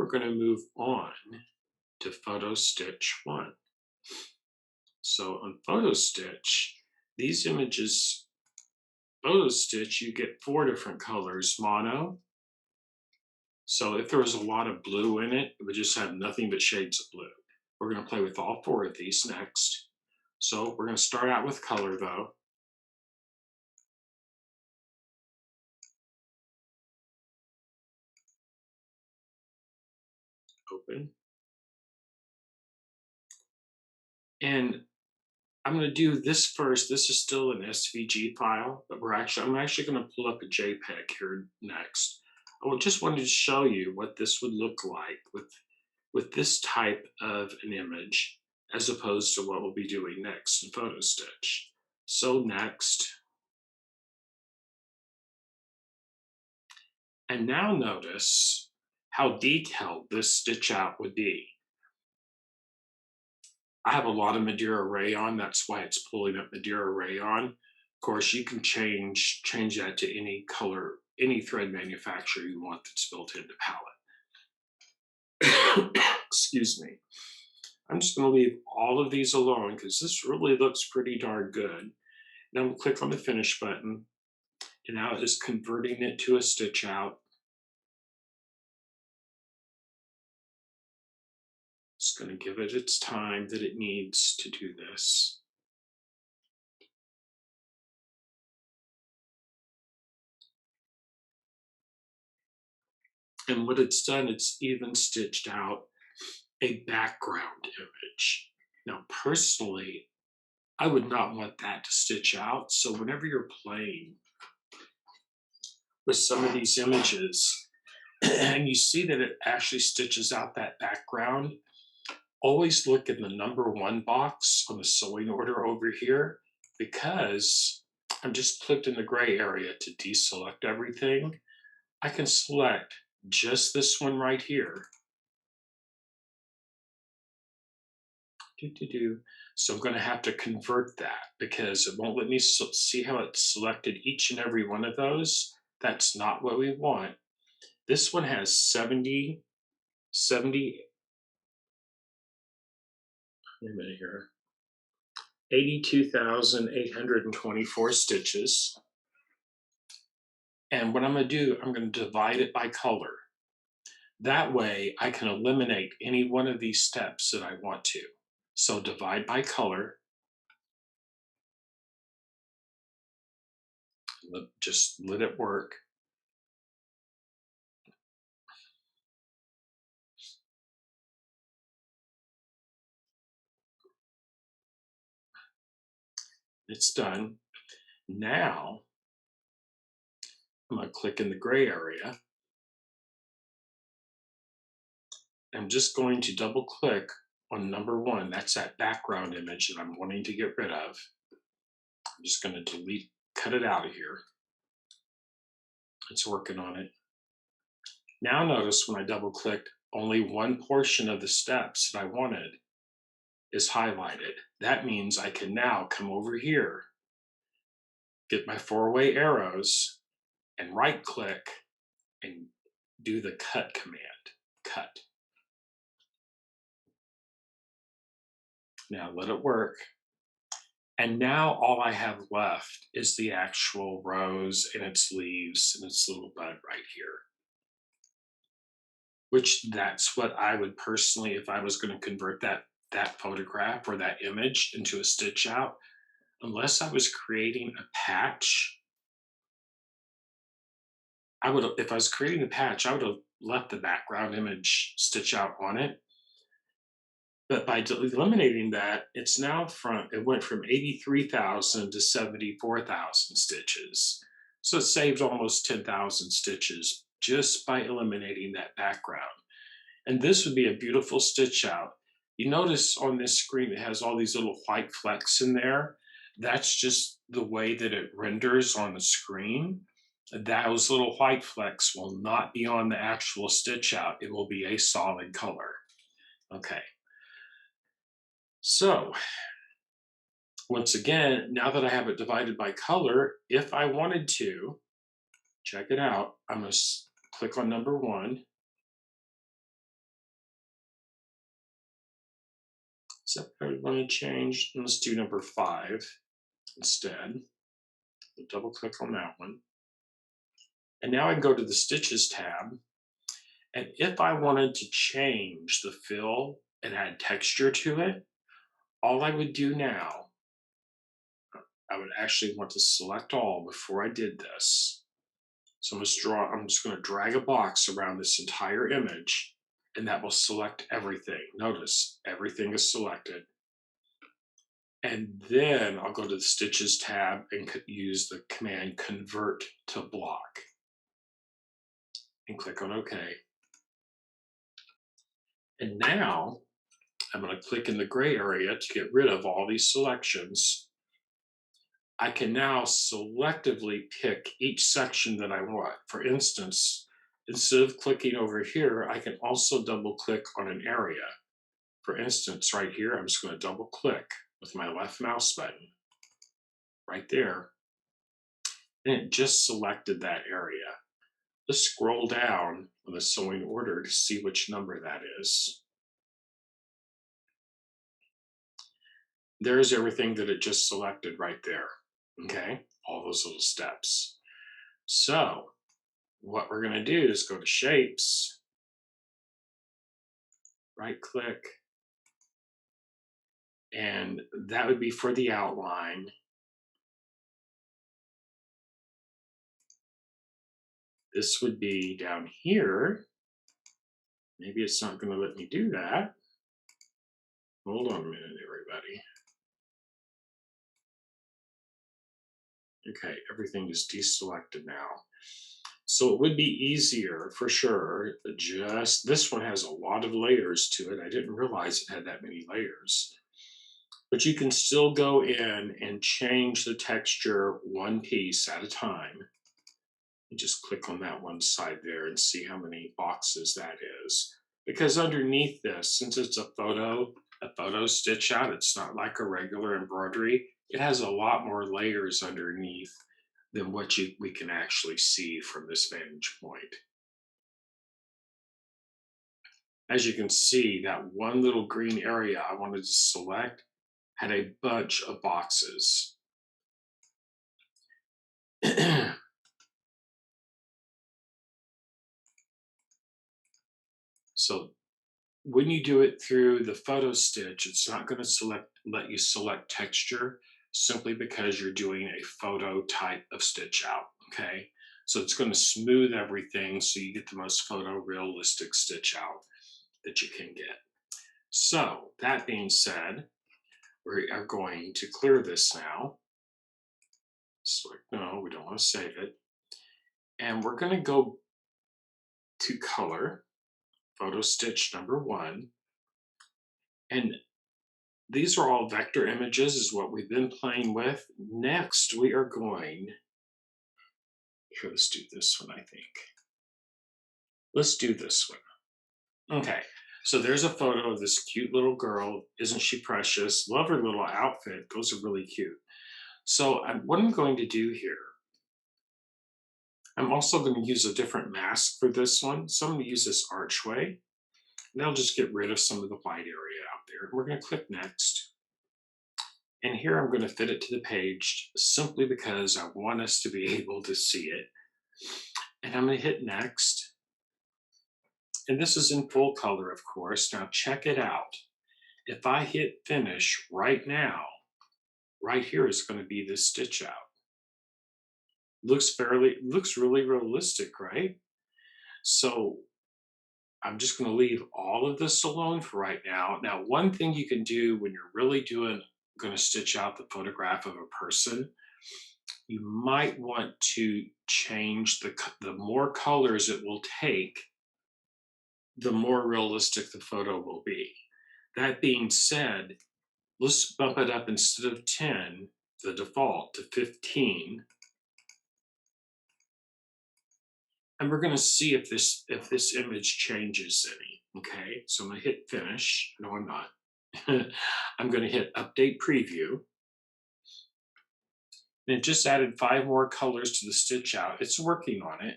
we're going to move on to photo stitch 1. So on photo stitch, these images, photo stitch, you get 4 different colors. Mono, so if there was a lot of blue in it, it would just have nothing but shades of blue. We're going to play with all 4 of these next. So we're going to start out with color though. Open. And I'm going to do this first. This is still an SVG file, but I'm actually going to pull up a JPEG here next. I just wanted to show you what this would look like with this type of an image, as opposed to what we'll be doing next in photo stitch. So next, and now notice how detailed this stitch out would be. I have a lot of Madeira rayon, that's why it's pulling up Madeira rayon. Of course, you can change that to any color, any thread manufacturer you want that's built into palette. Excuse me. I'm just going to leave all of these alone because this really looks pretty darn good. Now I'm going to click on the finish button, and now it is converting it to a stitch out. It's going to give it its time that it needs to do this. And what it's done, it's even stitched out a background image. Now, personally, I would not want that to stitch out. So whenever you're playing with some of these images and you see that it actually stitches out that background, always look in the number 1 box on the sewing order over here, because I'm just clicked in the gray area to deselect everything. I can select just this one right here. So I'm going to have to convert that because it won't let me see how it selected each and every one of those. That's not what we want. This one has 70, wait a minute here, 82,824 stitches. And what I'm going to do, I'm going to divide it by color. That way I can eliminate any one of these steps that I want to. So divide by color. Just let it work. It's done. Now I'm going to click in the gray area. I'm just going to double click on number 1. That's that background image that I'm wanting to get rid of. I'm just going to cut it out of here. It's working on it. Now notice when I double click, only one portion of the steps that I wanted is highlighted. That means I can now come over here, get my 4-way arrows, and right click and do the cut command. Cut. Now let it work. And now all I have left is the actual rose and its leaves and its little bud right here. Which that's what I would personally, if I was going to convert that photograph or that image into a stitch out, unless I was creating a patch, if I was creating a patch, I would have left the background image stitch out on it. But by eliminating that, it's now it went from 83,000 to 74,000 stitches. So it saved almost 10,000 stitches just by eliminating that background. And this would be a beautiful stitch out. You notice on this screen, it has all these little white flecks in there. That's just the way that it renders on the screen. Those little white flecks will not be on the actual stitch out. It will be a solid color. Okay. So once again, now that I have it divided by color, if I wanted to, check it out, I'm going to click on number 1. So I want to change, let's do number 5 instead. We'll double click on that one. And now I can go to the Stitches tab. And if I wanted to change the fill and add texture to it, all I would do now, I would actually want to select all before I did this. So I'm just going to drag a box around this entire image, and that will select everything. Notice everything is selected. And then I'll go to the Stitches tab and use the command Convert to Block and click on OK. And now I'm going to click in the gray area to get rid of all these selections. I can now selectively pick each section that I want. For instance, instead of clicking over here, I can also double click on an area. For instance, right here, I'm just going to double click with my left mouse button right there. And it just selected that area. Let's scroll down on the sewing order to see which number that is. There's everything that it just selected right there. Okay, all those little steps. So what we're going to do is go to Shapes, right click, and that would be for the outline. This would be down here. Maybe it's not going to let me do that. Hold on a minute, everybody. Okay, everything is deselected now. So it would be easier for sure. Just this one has a lot of layers to it. I didn't realize it had that many layers. But you can still go in and change the texture one piece at a time. You just click on that one side there and see how many boxes that is. Because underneath this, since it's a photo stitch out, it's not like a regular embroidery. It has a lot more layers underneath than what we can actually see from this vantage point. As you can see, that one little green area I wanted to select had a bunch of boxes. So when you do it through the photo stitch, it's not going to let you select texture simply because you're doing a photo type of stitch out. Okay, so it's going to smooth everything so you get the most photorealistic stitch out that you can get. So that being said, we are going to clear this now. So no, we don't want to save it. And we're going to go to color, photo stitch number 1. And these are all vector images is what we've been playing with. Next, we are going, here, let's do this one, I think. Let's do this one. Okay, so there's a photo of this cute little girl. Isn't she precious? Love her little outfit. Those are really cute. So what I'm going to do here, I'm also going to use a different mask for this one. So I'm going to use this archway. And I'll just get rid of some of the white area out there. We're going to click Next. And here I'm going to fit it to the page simply because I want us to be able to see it. And I'm going to hit Next. And this is in full color, of course. Now check it out. If I hit Finish right now, right here is going to be this stitch out. Looks really realistic, right? So I'm just going to leave all of this alone for right now. Now, one thing you can do when you're really going to stitch out the photograph of a person, you might want to change the more colors it will take, the more realistic the photo will be. That being said, let's bump it up instead of 10, the default, to 15. And we're going to see if this image changes any. Okay, so I'm going to hit Finish. No, I'm not. I'm going to hit Update Preview. And it just added 5 more colors to the stitch out. It's working on it.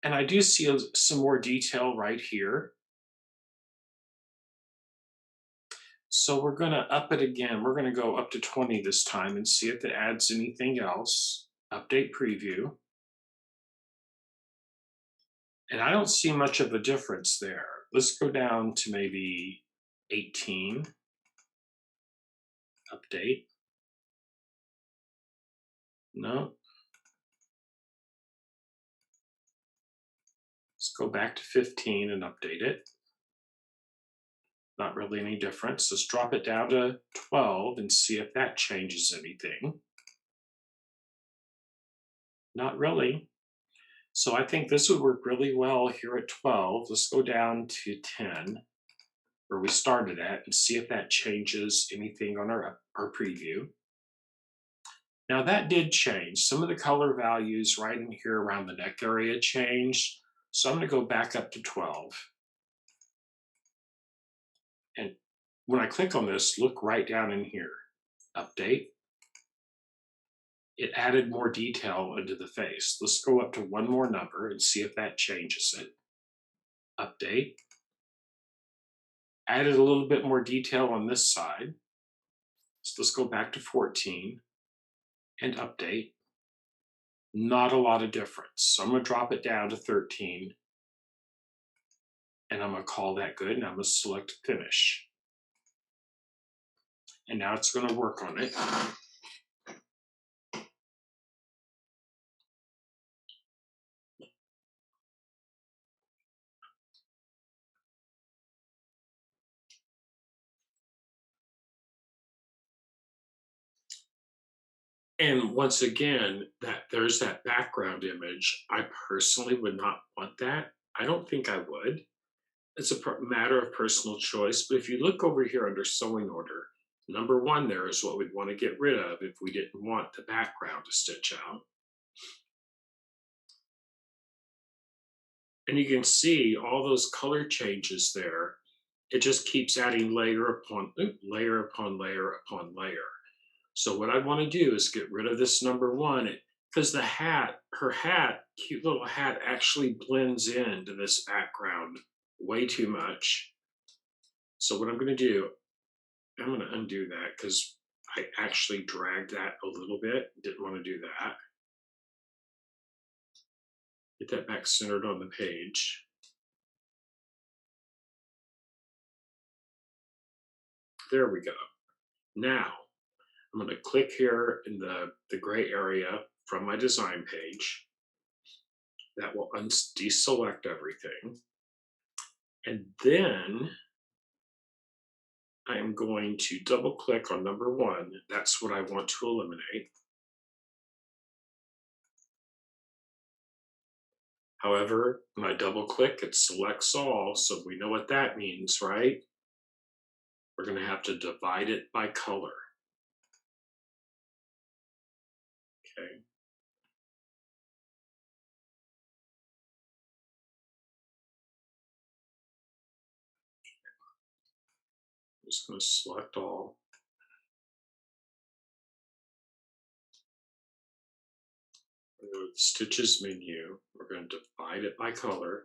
And I do see some more detail right here. So we're gonna up it again. We're gonna go up to 20 this time and see if it adds anything else. Update preview. And I don't see much of a difference there. Let's go down to maybe 18. Update. No. Let's go back to 15 and update it. Not really any difference. Let's drop it down to 12 and see if that changes anything. Not really. So I think this would work really well here at 12. Let's go down to 10, where we started at, and see if that changes anything on our preview. Now that did change. Some of the color values right in here around the neck area changed. So I'm going to go back up to 12. And when I click on this, look right down in here. Update. It added more detail into the face. Let's go up to one more number and see if that changes it. Update. Added a little bit more detail on this side. So let's go back to 14 and update. Not a lot of difference. So I'm going to drop it down to 13. And I'm going to call that good. And I'm going to select finish. And now it's going to work on it. And once again, there's that background image. I personally would not want that. I don't think I would. It's a matter of personal choice. But if you look over here under sewing order, number one there is what we'd want to get rid of if we didn't want the background to stitch out. And you can see all those color changes there. It just keeps adding layer upon layer upon layer upon layer. So what I want to do is get rid of this number one, because the hat, her hat, cute little hat, actually blends into this background way too much. So what I'm going to do, I'm going to undo that because I actually dragged that a little bit. Didn't want to do that. Get that back centered on the page. There we go. Now, I'm going to click here in the gray area from my design page. That will deselect everything. And then I am going to double click on number one. That's what I want to eliminate. However, when I double click, it selects all. So we know what that means, right? We're going to have to divide it by color. Okay. I'm just going to select all. Go to the Stitches menu. We're going to divide it by color.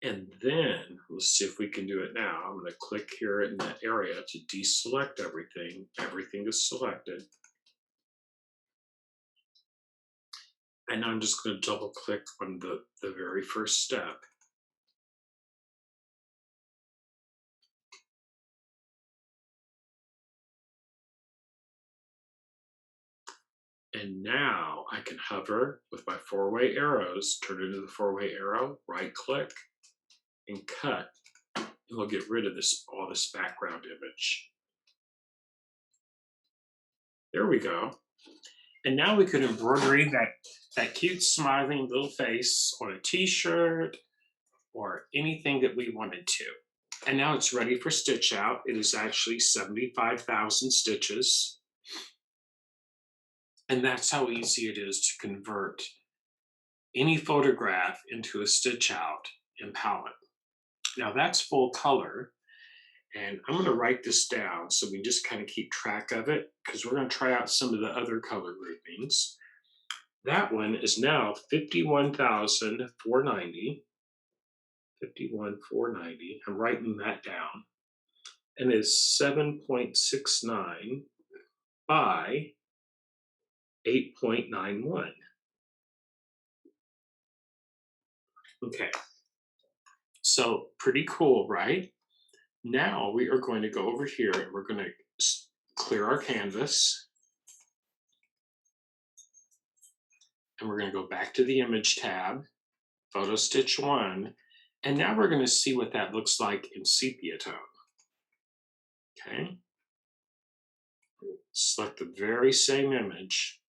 And then let's see if we can do it now. I'm going to click here in that area to deselect everything. Everything is selected. And I'm just going to double click on the very first step. And now I can hover with my four-way arrows, turn it into the four-way arrow, right click, and cut. And we'll get rid of all this background image. There we go. And now we could embroider that cute smiling little face on a t-shirt or anything that we wanted to. And now it's ready for stitch out. It is actually 75,000 stitches. And that's how easy it is to convert any photograph into a stitch out in Palette. Now that's full color. And I'm going to write this down so we just kind of keep track of it because we're going to try out some of the other color groupings. That one is now 51,490. 51,490. I'm writing that down. And is 7.69 by 8.91. Okay. So pretty cool, right? Now we are going to go over here and we're going to clear our canvas. And we're going to go back to the image tab, photo stitch 1. And now we're going to see what that looks like in sepia tone. Okay. Select the very same image.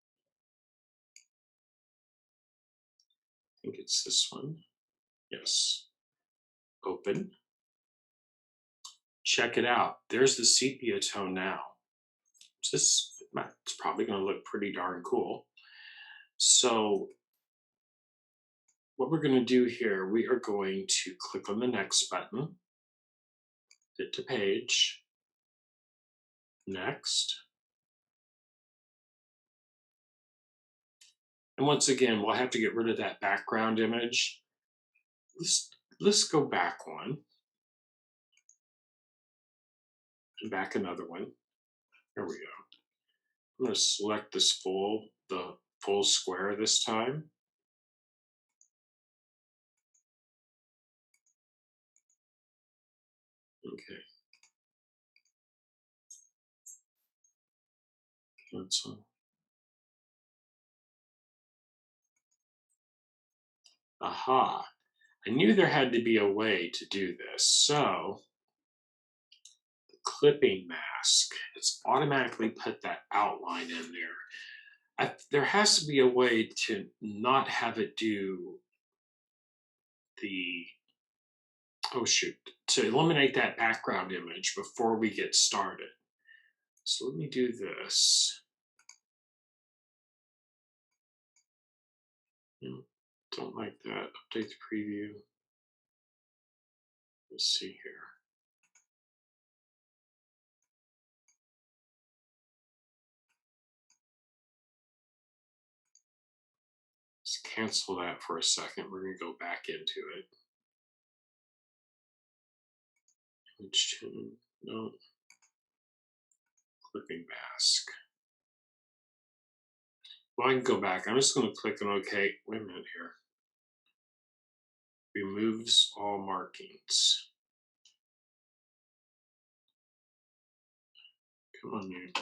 I think it's this one. Yes. Open. Check it out. There's the sepia tone now. It's probably going to look pretty darn cool. So what we're going to do here, we are going to click on the next button, fit to page, next. And once again, we'll have to get rid of that background image. Let's go back one. And back another one. There we go. I'm going to select the full square this time. Okay. Cancel. Aha. I knew there had to be a way to do this. So the clipping mask, it's automatically put that outline in there. There has to be a way to not have it do to eliminate that background image before we get started. So let me do this. Don't like that. Update the preview. Let's see here. Let's cancel that for a second. We're going to go back into it. Image tune. No. Clipping mask. Well, I can go back. I'm just going to click on OK. Wait a minute here. Removes all markings. Come on, man.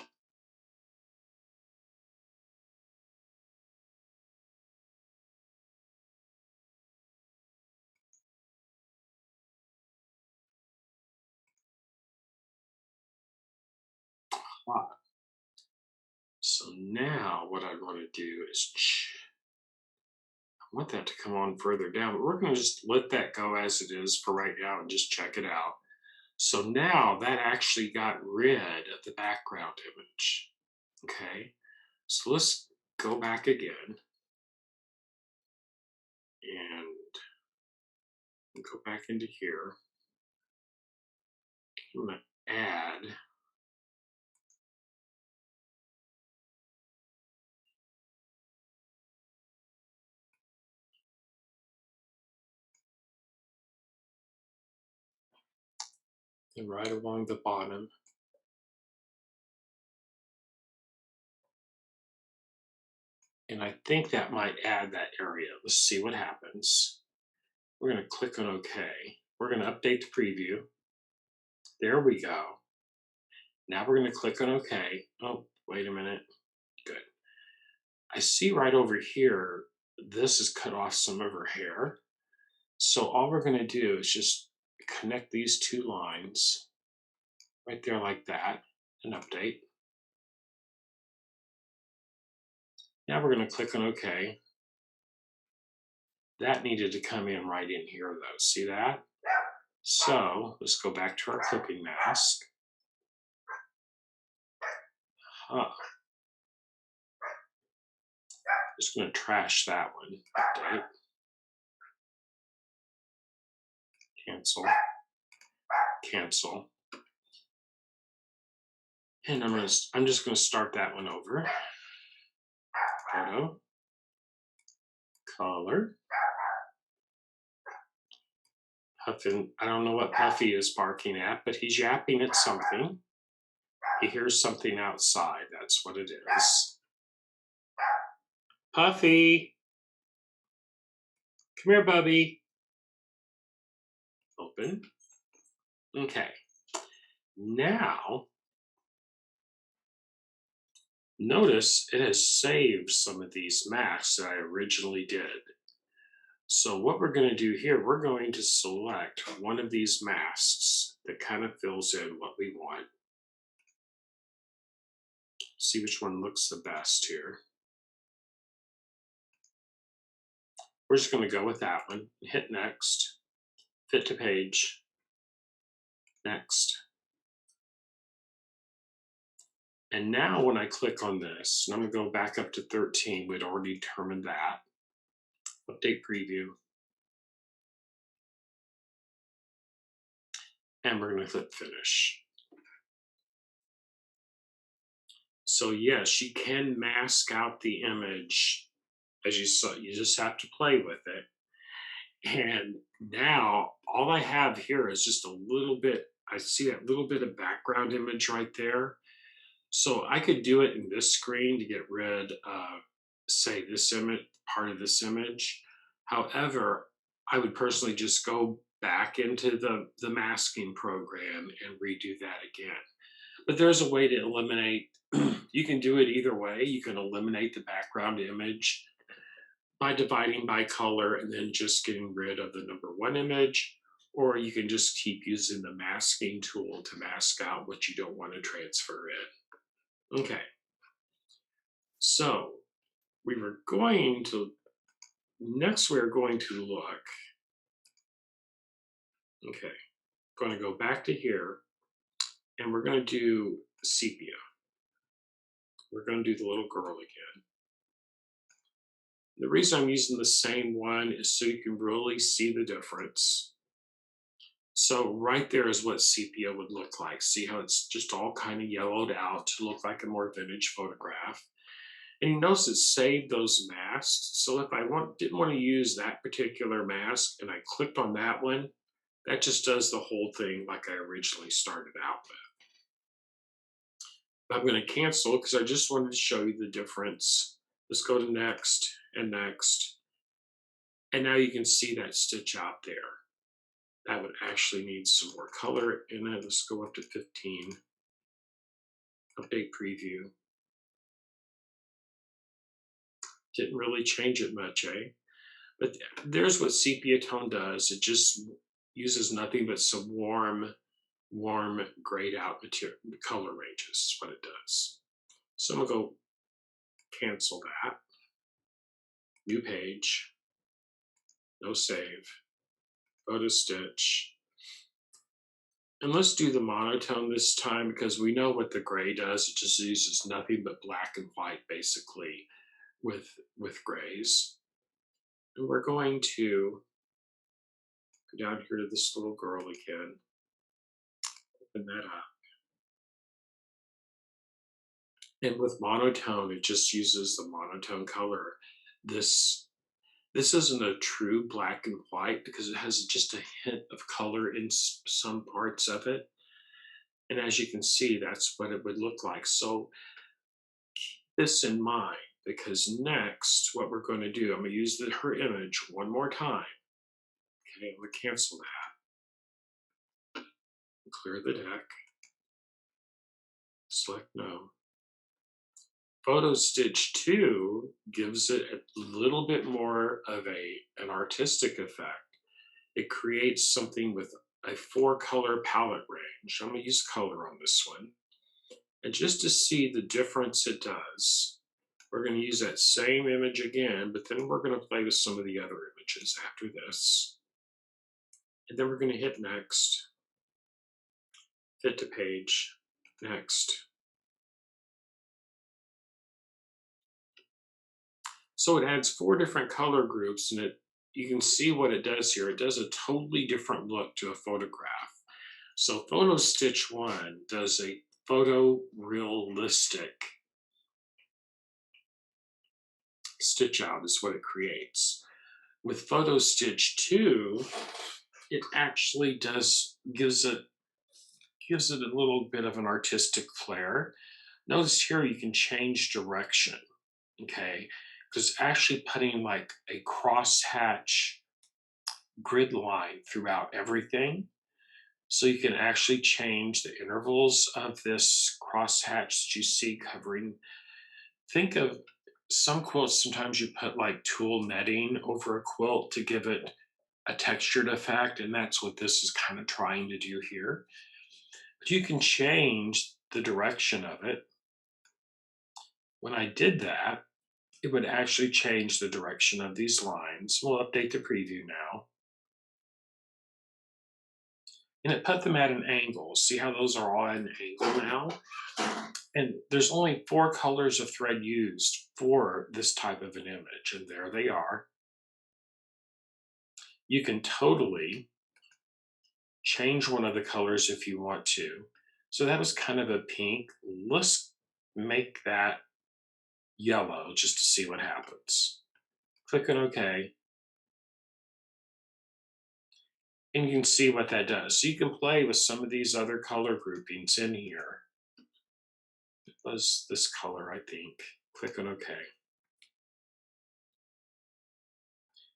So now what I want to do is I want that to come on further down, but we're going to just let that go as it is for right now and just check it out. So now that actually got rid of the background image. Okay, so let's go back again and go back into here. I'm going to add and right along the bottom. And I think that might add that area. Let's see what happens. We're going to click on OK. We're going to update the preview. There we go. Now we're going to click on OK. Oh, wait a minute. Good. I see right over here, this has cut off some of her hair. So all we're going to do is just connect these two lines right there like that and update. Now we're going to click on OK. That needed to come in right in here though. See that? So let's go back to our clipping mask. Just going to trash that one. Update. Cancel. Cancel. And I'm just gonna start that one over. Photo, color, Puffin. I don't know what Puffy is barking at, but he's yapping at something. He hears something outside. That's what it is. Puffy, come here, Bubby. Open. Okay. Now, notice it has saved some of these masks that I originally did. So what we're going to do here, we're going to select one of these masks that kind of fills in what we want. See which one looks the best here. We're just going to go with that one. Hit next. Fit to page. Next. And now when I click on this, and I'm going to go back up to 13, we'd already determined that. Update preview. And we're going to click finish. So yes, you can mask out the image as you saw. You just have to play with it. And now all I have here is just a little bit, I see that little bit of background image right there. So I could do it in this screen to get rid of, say, this image, part of this image. However, I would personally just go back into the masking program and redo that again. But there's a way to eliminate, you can do it either way. You can eliminate the background image by dividing by color and then just getting rid of the number one image, or you can just keep using the masking tool to mask out what you don't want to transfer in. Okay, so we were going to, next we're going to look, okay, going to go back to here, and we're going to do sepia. We're going to do the little girl again. The reason I'm using the same one is so you can really see the difference. So right there is what sepia would look like. See how it's just all kind of yellowed out to look like a more vintage photograph. And you notice it saved those masks. So if I didn't want to use that particular mask and I clicked on that one, that just does the whole thing like I originally started out with. I'm going to cancel because I just wanted to show you the difference. Let's go to next and next. And now you can see that stitch out there. That would actually need some more color in it. Let's go up to 15. Update preview. Didn't really change it much, eh? But there's what sepia tone does. It just uses nothing but some warm grayed out material, color ranges is what it does. So I'm gonna go cancel that. New page. No save. Photo stitch. And let's do the monotone this time because we know what the gray does. It just uses nothing but black and white basically with grays. And we're going to go down here to this little girl again. Open that up. And with monotone, it just uses the monotone color. This isn't a true black and white because it has just a hint of color in some parts of it. And as you can see, that's what it would look like. So keep this in mind because next, what we're going to do, I'm going to use her image one more time. Okay, I'm going to cancel that. Clear the deck. Select no. Photo Stitch 2 gives it a little bit more of an artistic effect. It creates something with a 4-color palette range. I'm going to use color on this one. And just to see the difference it does, we're going to use that same image again, but then we're going to play with some of the other images after this. And then we're going to hit next, fit to page, next. So it adds 4 different color groups, and you can see what it does here. It does a totally different look to a photograph. So Photo Stitch 1 does a photorealistic stitch out is what it creates. With Photo Stitch 2, it actually gives it a little bit of an artistic flair. Notice here you can change direction, okay? Because actually putting like a crosshatch grid line throughout everything, so you can actually change the intervals of this crosshatch that you see covering. Think of some quilts, sometimes you put like tulle netting over a quilt to give it a textured effect, and that's what this is kind of trying to do here. But you can change the direction of it. When I did that, it would actually change the direction of these lines. We'll update the preview now. And it put them at an angle. See how those are all at an angle now? And there's only 4 colors of thread used for this type of an image, and there they are. You can totally change one of the colors if you want to. So that was kind of a pink. Let's make that yellow just to see what happens. Click on OK. And you can see what that does. So you can play with some of these other color groupings in here. It was this color, I think. Click on OK.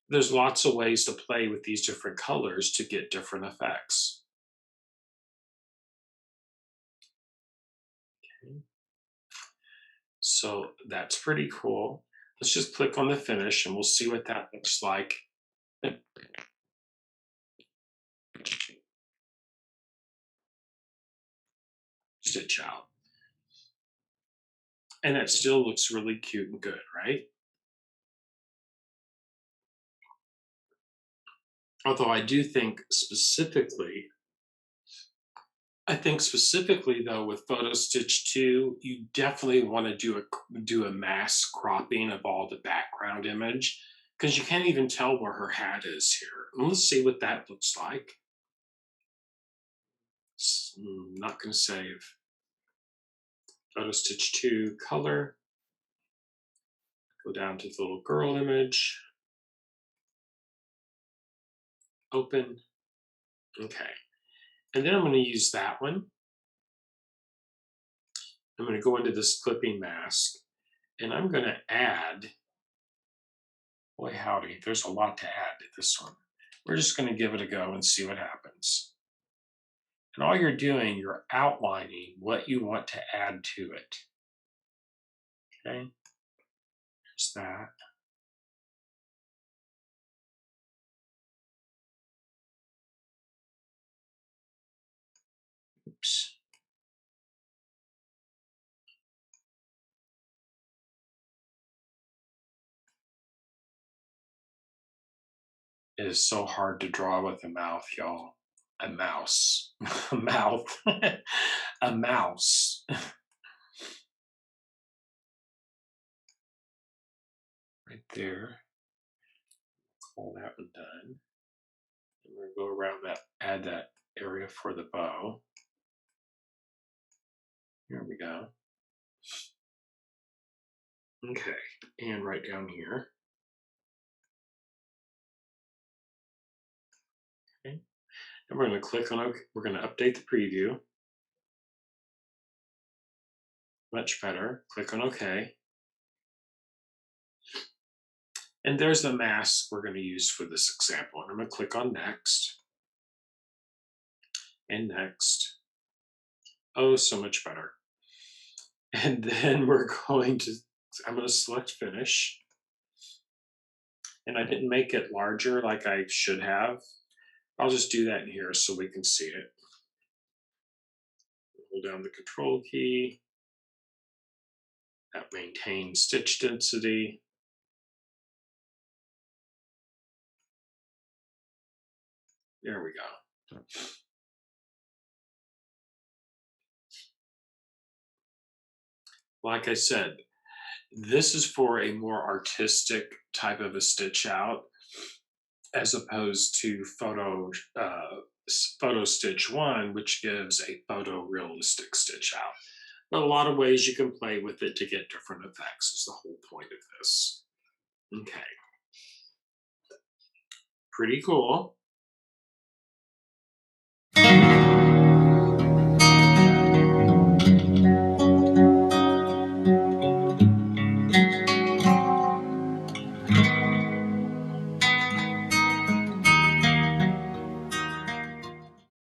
There's lots of ways to play with these different colors to get different effects. Okay. So that's pretty cool. Let's just click on the finish and we'll see what that looks like. Stitch out. And it still looks really cute and good, right? Although I think specifically though with Photo Stitch 2, you definitely want to do a mass cropping of all the background image because you can't even tell where her hat is here. And let's see what that looks like. Not going to save. Photo Stitch 2 color. Go down to the little girl image. Open. Okay. And then I'm going to use that one. I'm going to go into this clipping mask and I'm going to add, boy howdy, there's a lot to add to this one. We're just going to give it a go and see what happens. And all you're doing, you're outlining what you want to add to it. Okay, there's that. Oops. It is so hard to draw with a mouth, y'all. A mouse. A mouth. A mouse. Right there. All that one done. And we're going to go around that, add that area for the bow. Here we go. Okay, and right down here. Okay, and we're going to click on OK. We're going to update the preview. Much better. Click on OK. And there's the mask we're going to use for this example. And I'm going to click on Next. And Next. Oh, so much better. And then I'm going to select Finish. And I didn't make it larger like I should have. I'll just do that in here so we can see it. Hold down the Control key. That maintains stitch density. There we go. Like I said, this is for a more artistic type of a stitch out as opposed to photo stitch one, which gives a photorealistic stitch out. But a lot of ways you can play with it to get different effects is the whole point of this. Okay, pretty cool.